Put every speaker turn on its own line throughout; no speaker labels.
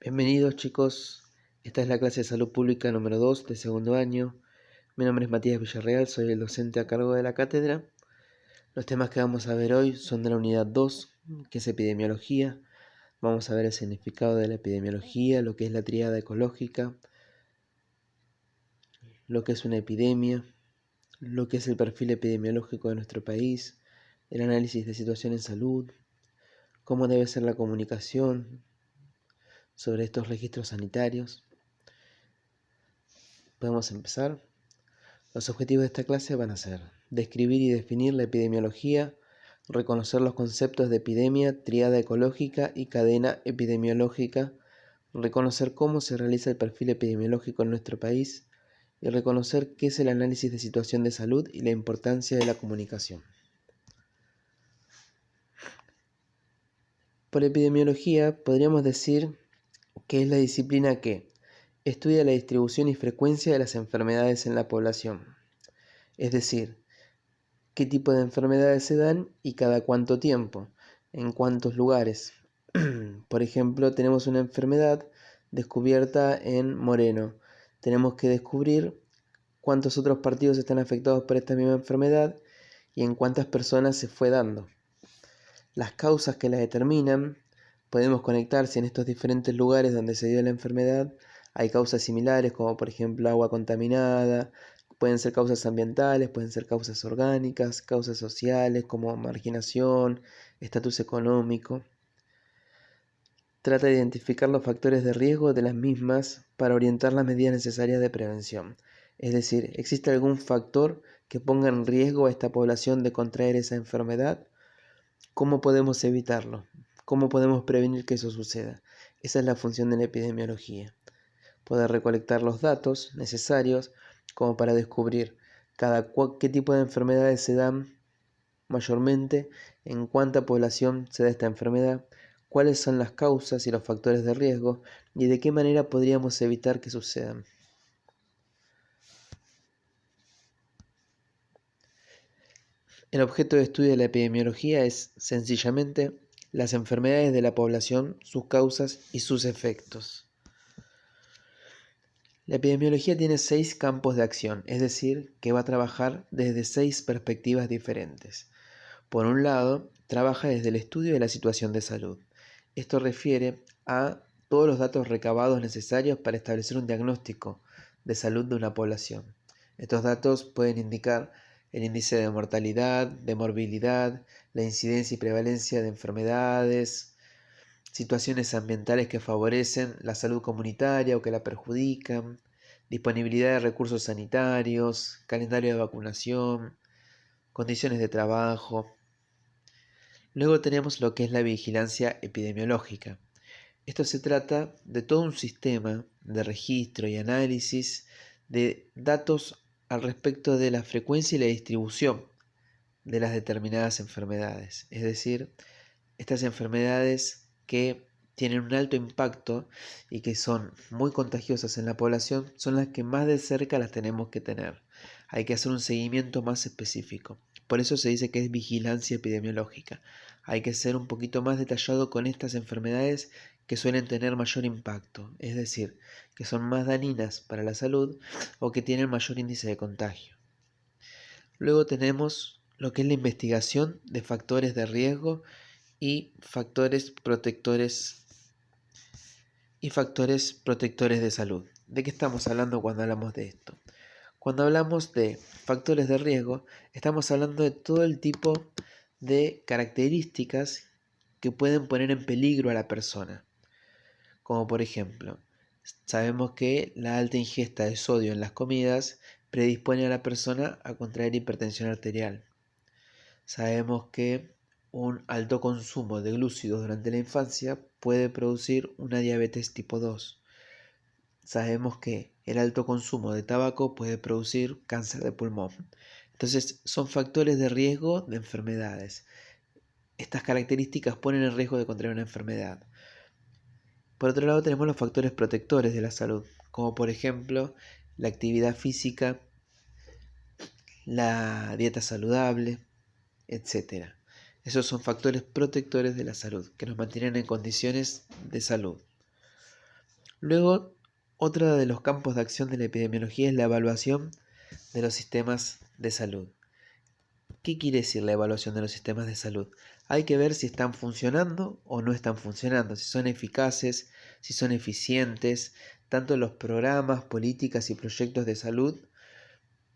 Bienvenidos chicos, esta es la clase de salud pública número 2 de segundo año. Mi nombre es Matías Villarreal, soy el docente a cargo de la cátedra. Los temas que vamos a ver hoy son de la unidad 2, que es epidemiología. Vamos a ver el significado de la epidemiología, lo que es la tríada ecológica, lo que es una epidemia, lo que es el perfil epidemiológico de nuestro país, el análisis de situación en salud, cómo debe ser la comunicación sobre estos registros sanitarios. Podemos empezar. Los objetivos de esta clase van a ser describir y definir la epidemiología, reconocer los conceptos de epidemia, tríada ecológica y cadena epidemiológica, reconocer cómo se realiza el perfil epidemiológico en nuestro país y reconocer qué es el análisis de situación de salud y la importancia de la comunicación. Por epidemiología podríamos decir que es la disciplina que estudia la distribución y frecuencia de las enfermedades en la población, es decir, qué tipo de enfermedades se dan y cada cuánto tiempo, en cuántos lugares. Por ejemplo, tenemos una enfermedad descubierta en Moreno. Tenemos que descubrir cuántos otros partidos están afectados por esta misma enfermedad y en cuántas personas se fue dando. Las causas que la determinan, podemos conectar si en estos diferentes lugares donde se dio la enfermedad hay causas similares, como por ejemplo agua contaminada. Pueden ser causas ambientales, pueden ser causas orgánicas, causas sociales como marginación, estatus económico. Trata de identificar los factores de riesgo de las mismas para orientar las medidas necesarias de prevención. Es decir, ¿existe algún factor que ponga en riesgo a esta población de contraer esa enfermedad? ¿Cómo podemos evitarlo? ¿Cómo podemos prevenir que eso suceda? Esa es la función de la epidemiología. Poder recolectar los datos necesarios como para descubrir qué tipo de enfermedades se dan mayormente, en cuánta población se da esta enfermedad, cuáles son las causas y los factores de riesgo y de qué manera podríamos evitar que sucedan. El objeto de estudio de la epidemiología es, sencillamente, las enfermedades de la población, sus causas y sus efectos. La epidemiología tiene 6 campos de acción, es decir, que va a trabajar desde 6 perspectivas diferentes. Por un lado, trabaja desde el estudio de la situación de salud. Esto refiere a todos los datos recabados necesarios para establecer un diagnóstico de salud de una población. Estos datos pueden indicar el índice de mortalidad, de morbilidad, la incidencia y prevalencia de enfermedades, situaciones ambientales que favorecen la salud comunitaria o que la perjudican, disponibilidad de recursos sanitarios, calendario de vacunación, condiciones de trabajo. Luego tenemos lo que es la vigilancia epidemiológica. Esto se trata de todo un sistema de registro y análisis de datos al respecto de la frecuencia y la distribución de las determinadas enfermedades. Es decir, estas enfermedades que tienen un alto impacto y que son muy contagiosas en la población son las que más de cerca las tenemos que tener. Hay que hacer un seguimiento más específico. Por eso se dice que es vigilancia epidemiológica. Hay que ser un poquito más detallado con estas enfermedades que suelen tener mayor impacto, es decir, que son más dañinas para la salud o que tienen mayor índice de contagio. Luego tenemos lo que es la investigación de factores de riesgo y factores protectores de salud. ¿De qué estamos hablando cuando hablamos de esto? Cuando hablamos de factores de riesgo, estamos hablando de todo el tipo de características que pueden poner en peligro a la persona. Como por ejemplo, sabemos que la alta ingesta de sodio en las comidas predispone a la persona a contraer hipertensión arterial. Sabemos que un alto consumo de glúcidos durante la infancia puede producir una diabetes tipo 2. Sabemos que el alto consumo de tabaco puede producir cáncer de pulmón. Entonces, son factores de riesgo de enfermedades. Estas características ponen en riesgo de contraer una enfermedad. Por otro lado, tenemos los factores protectores de la salud, como por ejemplo la actividad física, la dieta saludable, etc. Esos son factores protectores de la salud, que nos mantienen en condiciones de salud. Luego, otro de los campos de acción de la epidemiología es la evaluación de los sistemas de salud. ¿Qué quiere decir la evaluación de los sistemas de salud? Hay que ver si están funcionando o no están funcionando, si son eficaces, si son eficientes, tanto los programas, políticas y proyectos de salud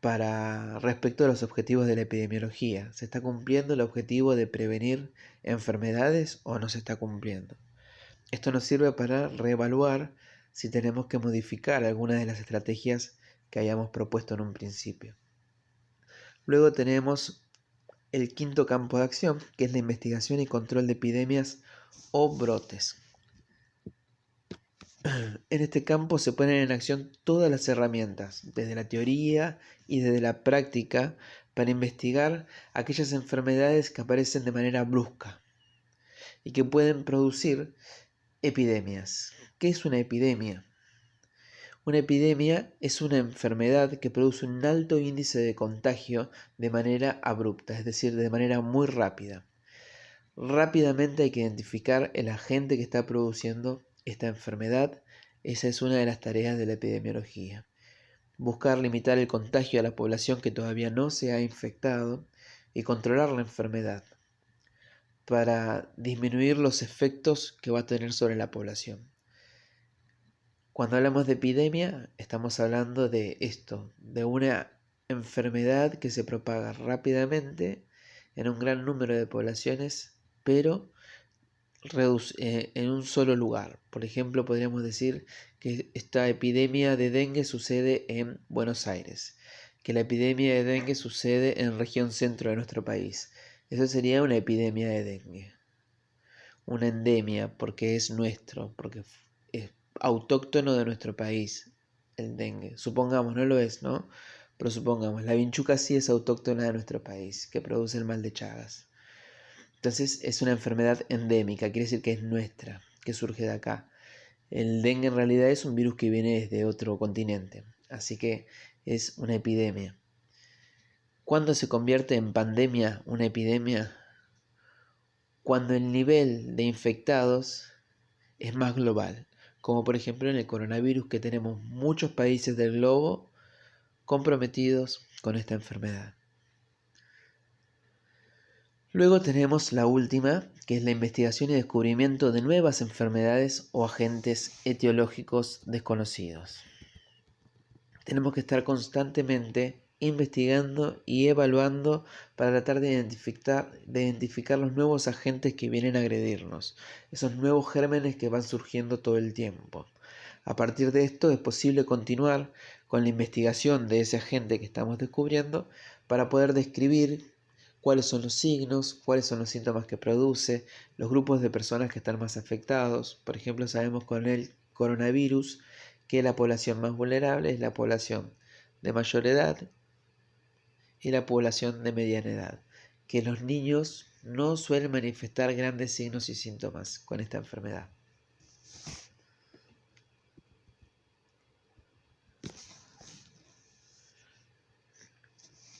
para respecto a los objetivos de la epidemiología. ¿Se está cumpliendo el objetivo de prevenir enfermedades o no se está cumpliendo? Esto nos sirve para reevaluar si tenemos que modificar alguna de las estrategias que hayamos propuesto en un principio. Luego tenemos el quinto campo de acción, que es la investigación y control de epidemias o brotes. En este campo se ponen en acción todas las herramientas, desde la teoría y desde la práctica, para investigar aquellas enfermedades que aparecen de manera brusca y que pueden producir epidemias. ¿Qué es una epidemia? Una epidemia es una enfermedad que produce un alto índice de contagio de manera abrupta, es decir, de manera muy rápida. Rápidamente hay que identificar el agente que está produciendo esta enfermedad. Esa es una de las tareas de la epidemiología. Buscar limitar el contagio a la población que todavía no se ha infectado y controlar la enfermedad para disminuir los efectos que va a tener sobre la población. Cuando hablamos de epidemia, estamos hablando de esto, de una enfermedad que se propaga rápidamente en un gran número de poblaciones, pero en un solo lugar. Por ejemplo, podríamos decir que esta epidemia de dengue sucede en Buenos Aires, que la epidemia de dengue sucede en región centro de nuestro país. Eso sería una epidemia de dengue. Una endemia, porque es nuestro, porque es autóctono de nuestro país, el dengue. Supongamos, no lo es, ¿no? Pero supongamos, la vinchuca sí es autóctona de nuestro país, que produce el mal de Chagas. Entonces es una enfermedad endémica, quiere decir que es nuestra, que surge de acá. El dengue en realidad es un virus que viene desde otro continente, así que es una epidemia. ¿Cuándo se convierte en pandemia una epidemia? Cuando el nivel de infectados es más global, como por ejemplo en el coronavirus, que tenemos muchos países del globo comprometidos con esta enfermedad. Luego tenemos la última, que es la investigación y descubrimiento de nuevas enfermedades o agentes etiológicos desconocidos. Tenemos que estar constantemente investigando y evaluando para tratar de identificar los nuevos agentes que vienen a agredirnos, esos nuevos gérmenes que van surgiendo todo el tiempo. A partir de esto es posible continuar con la investigación de ese agente que estamos descubriendo para poder describir cuáles son los signos, cuáles son los síntomas que produce, los grupos de personas que están más afectados. Por ejemplo, sabemos con el coronavirus que la población más vulnerable es la población de mayor edad y la población de mediana edad, que los niños no suelen manifestar grandes signos y síntomas con esta enfermedad.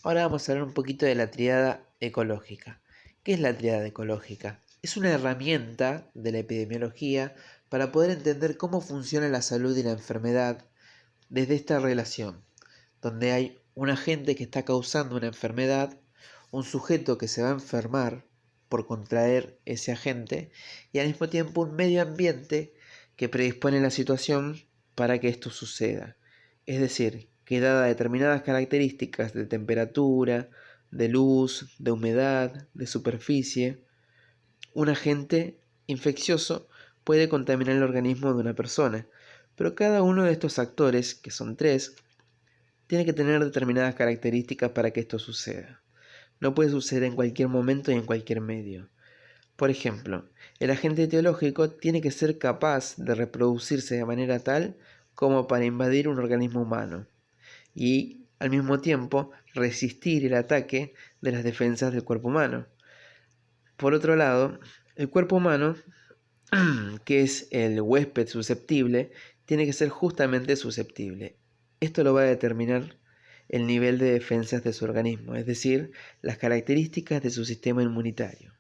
Ahora vamos a hablar un poquito de la tríada ecológica. ¿Qué es la tríada ecológica? Es una herramienta de la epidemiología para poder entender cómo funciona la salud y la enfermedad desde esta relación, donde hay un agente que está causando una enfermedad, un sujeto que se va a enfermar por contraer ese agente y al mismo tiempo un medio ambiente que predispone la situación para que esto suceda. Es decir, que dadas determinadas características de temperatura, de luz, de humedad, de superficie, un agente infeccioso puede contaminar el organismo de una persona. Pero cada uno de estos actores, que son 3, tiene que tener determinadas características para que esto suceda. No puede suceder en cualquier momento y en cualquier medio. Por ejemplo, el agente etiológico tiene que ser capaz de reproducirse de manera tal como para invadir un organismo humano y, al mismo tiempo, resistir el ataque de las defensas del cuerpo humano. Por otro lado, el cuerpo humano, que es el huésped susceptible, tiene que ser justamente susceptible. Esto lo va a determinar el nivel de defensas de su organismo, es decir, las características de su sistema inmunitario.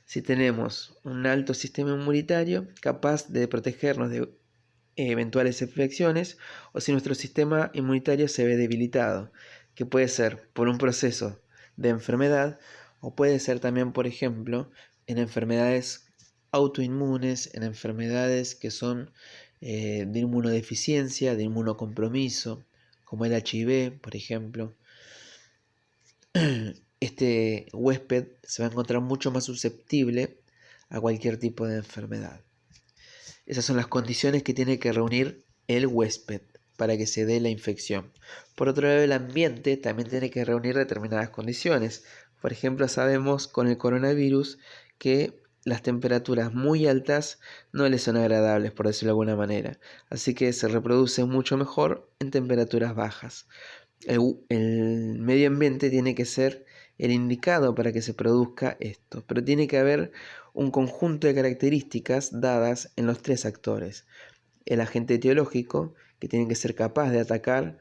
Si tenemos un alto sistema inmunitario capaz de protegernos de eventuales infecciones o si nuestro sistema inmunitario se ve debilitado, que puede ser por un proceso de enfermedad o puede ser también, por ejemplo, en enfermedades autoinmunes, en enfermedades que son de inmunodeficiencia, de inmunocompromiso, como el HIV, por ejemplo. Este huésped se va a encontrar mucho más susceptible a cualquier tipo de enfermedad. Esas son las condiciones que tiene que reunir el huésped para que se dé la infección. Por otro lado, el ambiente también tiene que reunir determinadas condiciones. Por ejemplo, sabemos con el coronavirus que las temperaturas muy altas no les son agradables, por decirlo de alguna manera. Así que se reproduce mucho mejor en temperaturas bajas. El medio ambiente tiene que ser el indicado para que se produzca esto, pero tiene que haber un conjunto de características dadas en los tres actores. El agente etiológico, que tiene que ser capaz de atacar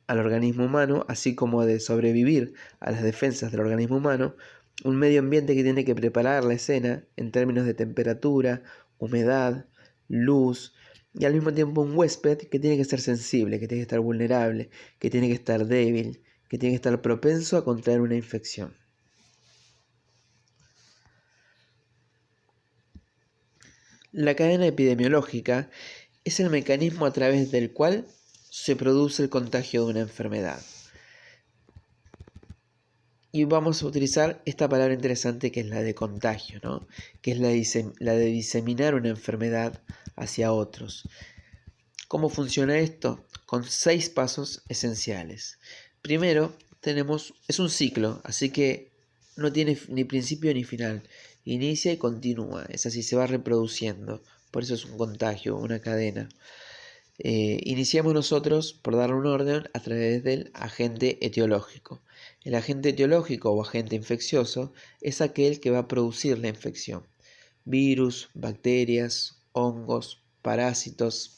al organismo humano, así como de sobrevivir a las defensas del organismo humano. Un medio ambiente que tiene que preparar la escena en términos de temperatura, humedad, luz, y al mismo tiempo un huésped que tiene que ser sensible, que tiene que estar vulnerable, que tiene que estar débil, que tiene que estar propenso a contraer una infección. La cadena epidemiológica es el mecanismo a través del cual se produce el contagio de una enfermedad. Y vamos a utilizar esta palabra interesante que es la de contagio, ¿no? Que es la de diseminar una enfermedad hacia otros. ¿Cómo funciona esto? Con 6 pasos esenciales. Primero, es un ciclo, así que no tiene ni principio ni final. Inicia y continúa, es así, se va reproduciendo. Por eso es un contagio, una cadena. Iniciamos nosotros por darle un orden a través del agente etiológico. El agente etiológico o agente infeccioso es aquel que va a producir la infección. Virus, bacterias, hongos, parásitos,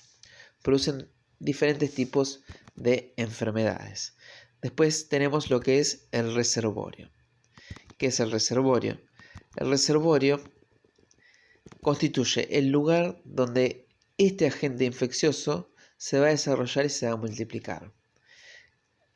producen diferentes tipos de enfermedades. Después tenemos lo que es el reservorio. ¿Qué es el reservorio? El reservorio constituye el lugar donde este agente infeccioso se va a desarrollar y se va a multiplicar.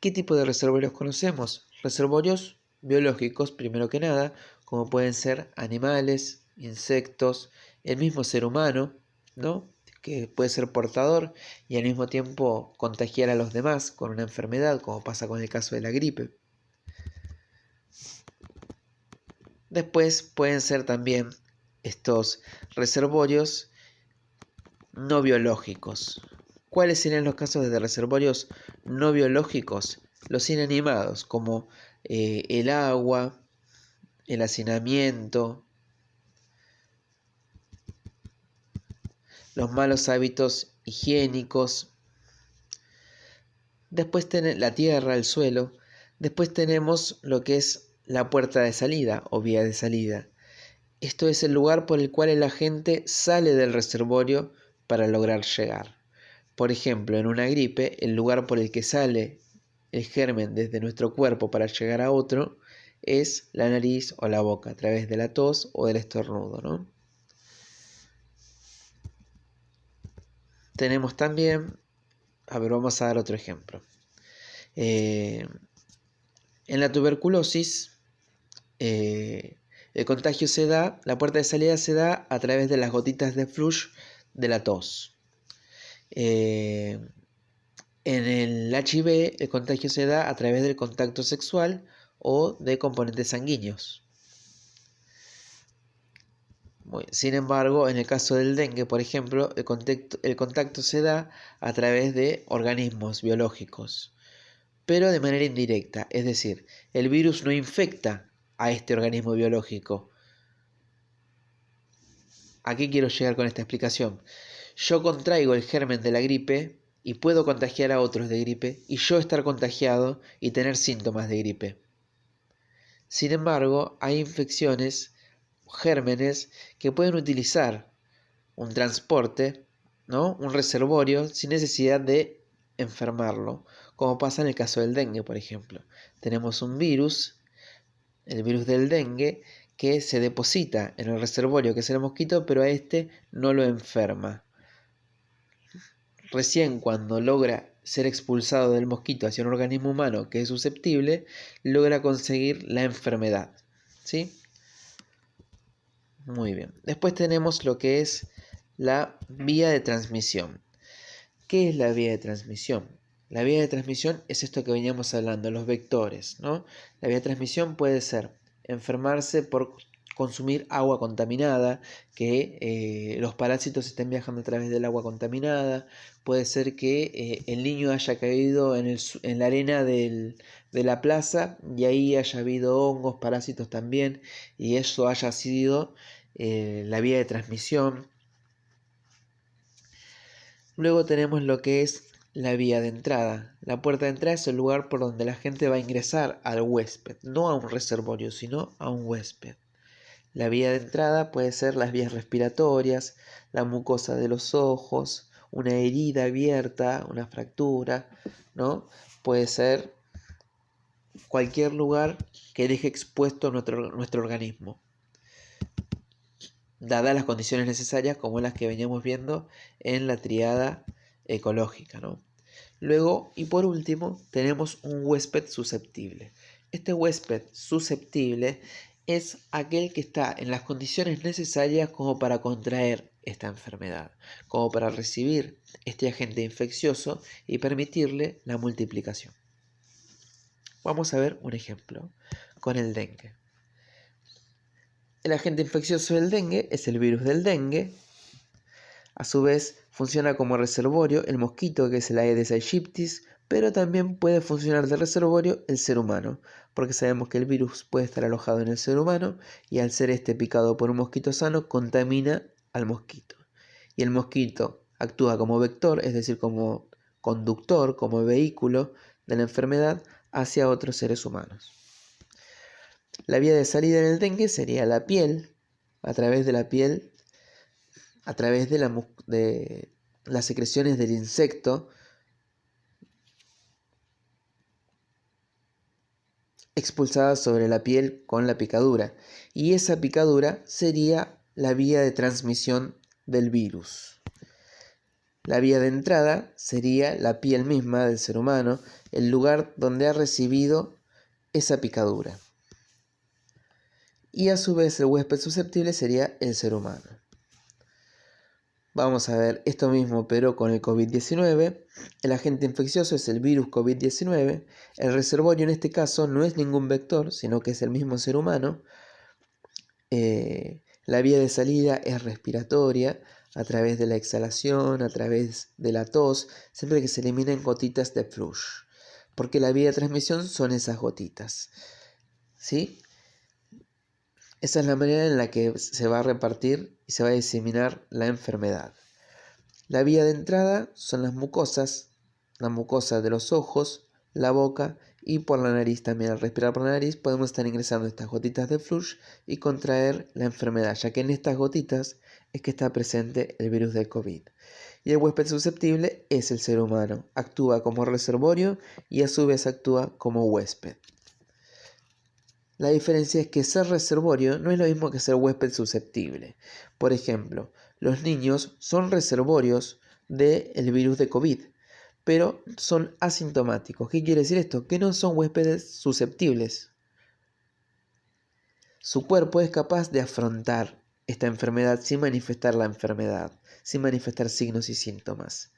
¿Qué tipo de reservorios conocemos? Reservorios biológicos, primero que nada, como pueden ser animales, insectos, el mismo ser humano, ¿no? Que puede ser portador y al mismo tiempo contagiar a los demás con una enfermedad, como pasa con el caso de la gripe. Después pueden ser también estos reservorios no biológicos. ¿Cuáles serían los casos de reservorios no biológicos? Los inanimados, como el agua, el hacinamiento, los malos hábitos higiénicos. Después tenemos la tierra, el suelo. Después tenemos lo que es la puerta de salida o vía de salida. Esto es el lugar por el cual el agente sale del reservorio para lograr llegar. Por ejemplo, en una gripe, el lugar por el que sale el germen desde nuestro cuerpo para llegar a otro es la nariz o la boca, a través de la tos o del estornudo, ¿no? Tenemos también, vamos a dar otro ejemplo. En la tuberculosis, el contagio se da, la puerta de salida se da a través de las gotitas de flush de la tos. En el HIV, el contagio se da a través del contacto sexual o de componentes sanguíneos. Sin embargo, en el caso del dengue, por ejemplo, el contacto se da a través de organismos biológicos, pero de manera indirecta, es decir, el virus no infecta a este organismo biológico. ¿A qué quiero llegar con esta explicación? Yo contraigo el germen de la gripe y puedo contagiar a otros de gripe y yo estar contagiado y tener síntomas de gripe. Sin embargo, hay infecciones, gérmenes, que pueden utilizar un transporte, ¿no? Un reservorio sin necesidad de enfermarlo, como pasa en el caso del dengue, por ejemplo. Tenemos un virus, el virus del dengue, que se deposita en el reservorio, que es el mosquito, pero a este no lo enferma. Recién cuando logra ser expulsado del mosquito hacia un organismo humano que es susceptible, logra conseguir la enfermedad. ¿Sí? Muy bien. Después tenemos lo que es la vía de transmisión. ¿Qué es la vía de transmisión? La vía de transmisión es esto que veníamos hablando, los vectores, ¿no? La vía de transmisión puede ser enfermarse por consumir agua contaminada, que los parásitos estén viajando a través del agua contaminada, puede ser que el niño haya caído en la arena de la plaza y ahí haya habido hongos, parásitos también, y eso haya sido la vía de transmisión. Luego tenemos lo que es la vía de entrada. La puerta de entrada es el lugar por donde la gente va a ingresar al huésped, no a un reservorio, sino a un huésped. La vía de entrada puede ser las vías respiratorias, la mucosa de los ojos, una herida abierta, una fractura, ¿no? Puede ser cualquier lugar que deje expuesto nuestro organismo, dadas las condiciones necesarias como las que veníamos viendo en la triada ecológica, ¿no? Luego, y por último, tenemos un huésped susceptible. Este huésped susceptible es aquel que está en las condiciones necesarias como para contraer esta enfermedad, como para recibir este agente infeccioso y permitirle la multiplicación. Vamos a ver un ejemplo con el dengue. El agente infeccioso del dengue es el virus del dengue. A su vez, funciona como reservorio el mosquito, que es el Aedes aegypti, pero también puede funcionar de reservorio el ser humano, porque sabemos que el virus puede estar alojado en el ser humano y al ser picado por un mosquito sano, contamina al mosquito. Y el mosquito actúa como vector, es decir, como conductor, como vehículo de la enfermedad hacia otros seres humanos. La vía de salida en el dengue sería la piel, a través de la piel, a través de las secreciones del insecto expulsadas sobre la piel con la picadura. Y esa picadura sería la vía de transmisión del virus. La vía de entrada sería la piel misma del ser humano, el lugar donde ha recibido esa picadura. Y a su vez el huésped susceptible sería el ser humano. Vamos a ver esto mismo, pero con el COVID-19. El agente infeccioso es el virus COVID-19. El reservorio en este caso no es ningún vector, sino que es el mismo ser humano. La vía de salida es respiratoria, a través de la exhalación, a través de la tos, siempre que se eliminen gotitas de flush, porque la vía de transmisión son esas gotitas, ¿sí? Esa es la manera en la que se va a repartir y se va a diseminar la enfermedad. La vía de entrada son las mucosas, la mucosa de los ojos, la boca y por la nariz también. Al respirar por la nariz podemos estar ingresando estas gotitas de flush y contraer la enfermedad, ya que en estas gotitas es que está presente el virus del COVID. Y el huésped susceptible es el ser humano, actúa como reservorio y a su vez actúa como huésped. La diferencia es que ser reservorio no es lo mismo que ser huésped susceptible. Por ejemplo, los niños son reservorios del virus de COVID, pero son asintomáticos. ¿Qué quiere decir esto? Que no son huéspedes susceptibles. Su cuerpo es capaz de afrontar esta enfermedad sin manifestar la enfermedad, sin manifestar signos y síntomas.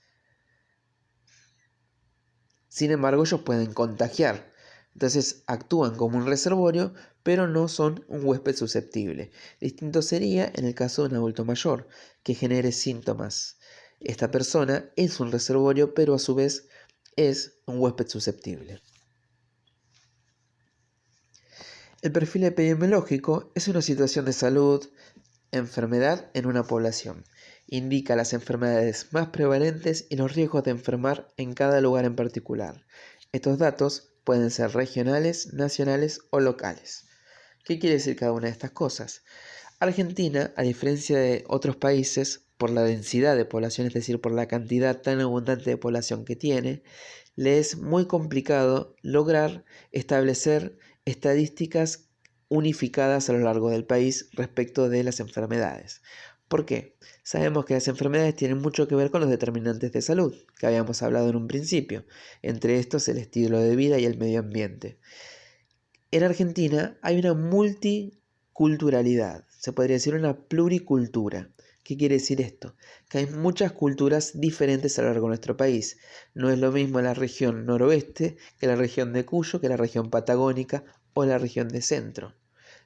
Sin embargo, ellos pueden contagiar. Entonces actúan como un reservorio, pero no son un huésped susceptible. Distinto sería en el caso de un adulto mayor, que genere síntomas. Esta persona es un reservorio, pero a su vez es un huésped susceptible. El perfil epidemiológico es una situación de salud, enfermedad en una población. Indica las enfermedades más prevalentes y los riesgos de enfermar en cada lugar en particular. Estos datos pueden ser regionales, nacionales o locales. ¿Qué quiere decir cada una de estas cosas? Argentina, a diferencia de otros países, por la densidad de población, es decir, por la cantidad tan abundante de población que tiene, le es muy complicado lograr establecer estadísticas unificadas a lo largo del país respecto de las enfermedades. ¿Por qué? Sabemos que las enfermedades tienen mucho que ver con los determinantes de salud, que habíamos hablado en un principio, entre estos el estilo de vida y el medio ambiente. En Argentina hay una multiculturalidad, se podría decir una pluricultura. ¿Qué quiere decir esto? Que hay muchas culturas diferentes a lo largo de nuestro país. No es lo mismo la región noroeste que la región de Cuyo, que la región patagónica o la región de centro.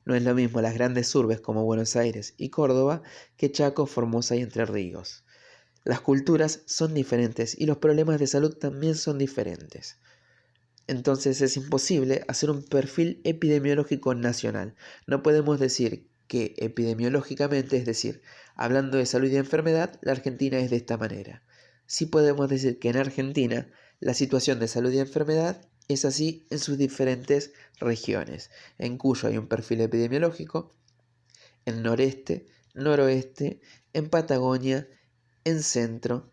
No es lo mismo las grandes urbes como Buenos Aires y Córdoba que Chaco, Formosa y Entre Ríos. Las culturas son diferentes y los problemas de salud también son diferentes. Entonces es imposible hacer un perfil epidemiológico nacional. No podemos decir que epidemiológicamente, es decir, hablando de salud y enfermedad, la Argentina es de esta manera. Sí podemos decir que en Argentina la situación de salud y enfermedad es así en sus diferentes regiones. En Cuyo hay un perfil epidemiológico, en noreste, noroeste, en Patagonia, en centro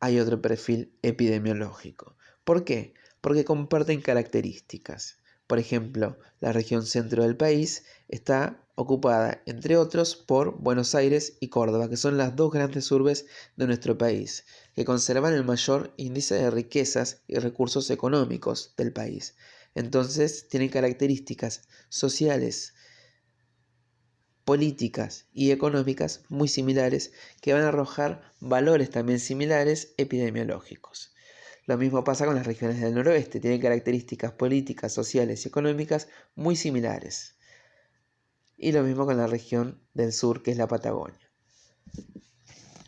hay otro perfil epidemiológico. ¿Por qué? Porque comparten características. Por ejemplo, la región centro del país está ocupada, entre otros, por Buenos Aires y Córdoba, que son las dos grandes urbes de nuestro país, que conservan el mayor índice de riquezas y recursos económicos del país. Entonces, tienen características sociales, políticas y económicas muy similares que van a arrojar valores también similares epidemiológicos. Lo mismo pasa con las regiones del noroeste, tienen características políticas, sociales y económicas muy similares. Y lo mismo con la región del sur, que es la Patagonia.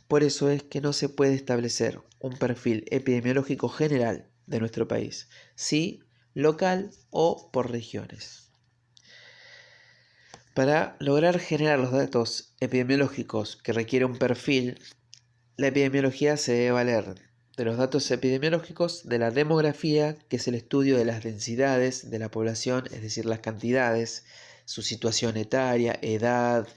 Por eso es que no se puede establecer un perfil epidemiológico general de nuestro país, sí local o por regiones. Para lograr generar los datos epidemiológicos que requiere un perfil, la epidemiología se debe valer de los datos epidemiológicos de la demografía, que es el estudio de las densidades de la población, es decir, las cantidades, su situación etaria, edad,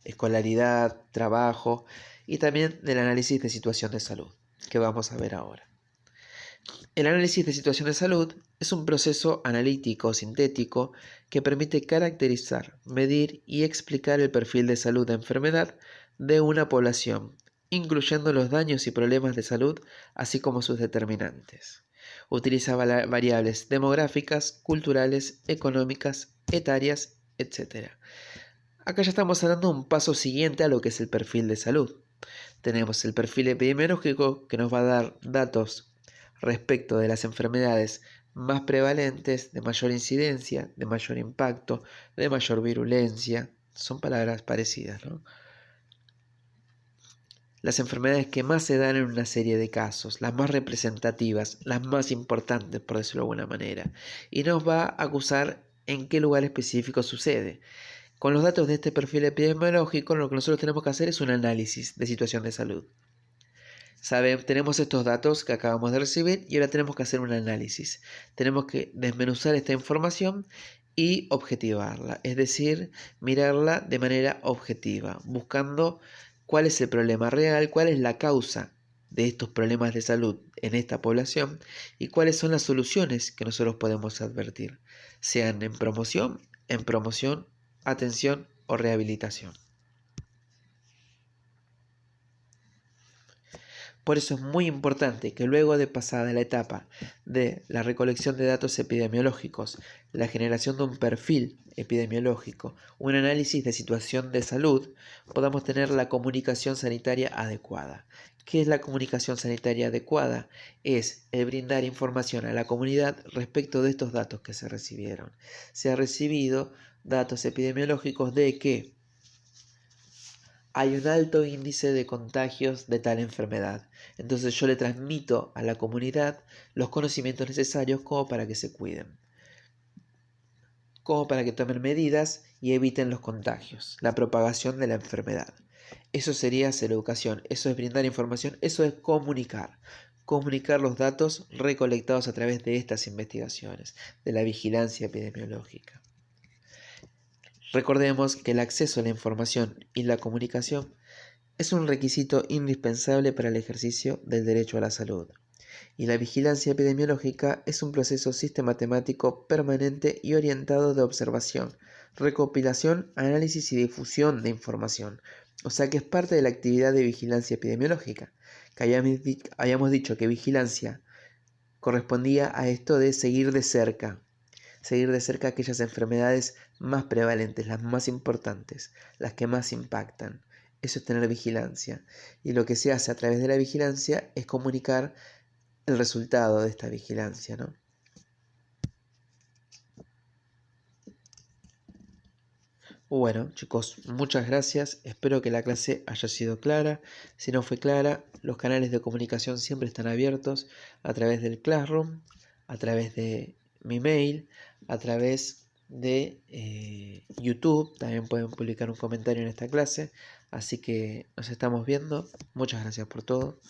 escolaridad, trabajo, y también del análisis de situación de salud, que vamos a ver ahora. El análisis de situación de salud es un proceso analítico sintético que permite caracterizar, medir y explicar el perfil de salud de enfermedad de una población, incluyendo los daños y problemas de salud, así como sus determinantes. Utiliza variables demográficas, culturales, económicas, etarias, etc. Acá ya estamos hablando de un paso siguiente a lo que es el perfil de salud. Tenemos el perfil epidemiológico, que nos va a dar datos respecto de las enfermedades más prevalentes, de mayor incidencia, de mayor impacto, de mayor virulencia. Son palabras parecidas, ¿no? Las enfermedades que más se dan en una serie de casos, las más representativas, las más importantes, por decirlo de alguna manera. Y nos va a acusar en qué lugar específico sucede. Con los datos de este perfil epidemiológico, lo que nosotros tenemos que hacer es un análisis de situación de salud. Tenemos estos datos que acabamos de recibir y ahora tenemos que hacer un análisis. Tenemos que desmenuzar esta información y objetivarla, es decir, mirarla de manera objetiva, buscando cuál es el problema real, cuál es la causa de estos problemas de salud en esta población y cuáles son las soluciones que nosotros podemos advertir, sean en promoción, atención o rehabilitación. Por eso es muy importante que luego de pasada la etapa de la recolección de datos epidemiológicos, la generación de un perfil epidemiológico, un análisis de situación de salud, podamos tener la comunicación sanitaria adecuada. ¿Qué es la comunicación sanitaria adecuada? Es el brindar información a la comunidad respecto de estos datos que se recibieron. Se ha recibido datos epidemiológicos de que hay un alto índice de contagios de tal enfermedad. Entonces yo le transmito a la comunidad los conocimientos necesarios como para que se cuiden, como para que tomen medidas y eviten los contagios, la propagación de la enfermedad. Eso sería hacer educación, eso es brindar información, eso es comunicar los datos recolectados a través de estas investigaciones, de la vigilancia epidemiológica. Recordemos que el acceso a la información y la comunicación es un requisito indispensable para el ejercicio del derecho a la salud, y la vigilancia epidemiológica es un proceso sistemático permanente y orientado de observación, recopilación, análisis y difusión de información O sea que es parte de la actividad de vigilancia epidemiológica, que hayamos dicho que vigilancia correspondía a esto de seguir de cerca aquellas enfermedades más prevalentes, las más importantes, las que más impactan. Eso es tener vigilancia. Y lo que se hace a través de la vigilancia es comunicar el resultado de esta vigilancia, ¿no? Bueno, chicos, muchas gracias. Espero que la clase haya sido clara. Si no fue clara, los canales de comunicación siempre están abiertos a través del Classroom, a través de mi mail, a través de YouTube. También pueden publicar un comentario en esta clase. Así que nos estamos viendo. Muchas gracias por todo.